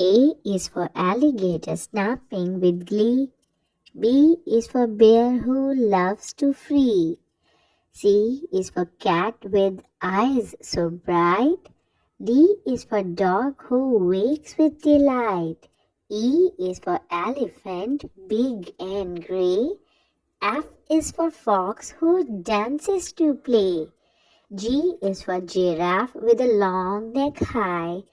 A is for alligator snapping with glee. B is for bear who loves to free. C is for cat with eyes so bright. D is for dog who wakes with delight. E is for elephant, big and grey. F is for fox who dances to play. G is for giraffe with a long neck high.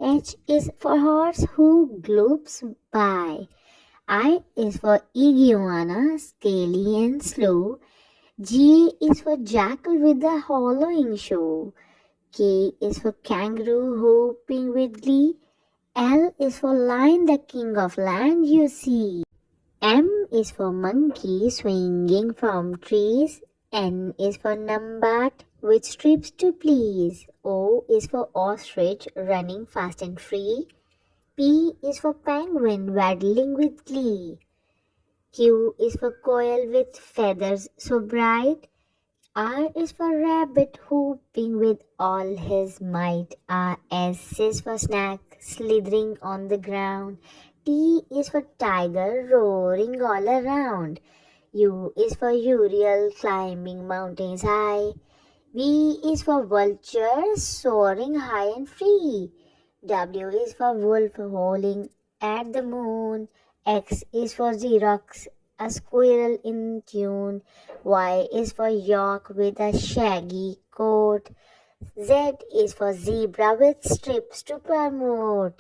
H is for horse who gloops by. I is for iguana, scaly and slow. G is for jackal with a hollowing show. K is for kangaroo hopping with glee. L is for lion, the king of land you see. M is for monkey swinging from trees. N is for numbat with strips to please. O is for ostrich running fast and free. P is for penguin waddling with glee. Q is for quail with feathers so bright. R is for rabbit whooping with all his might. S is for snake slithering on the ground. T is for tiger roaring all around. U is for Uriel climbing mountains high. V is for vulture soaring high and free. W is for wolf howling at the moon. X is for Xerox, a squirrel in tune. Y is for York with a shaggy coat. Z is for zebra with strips to promote.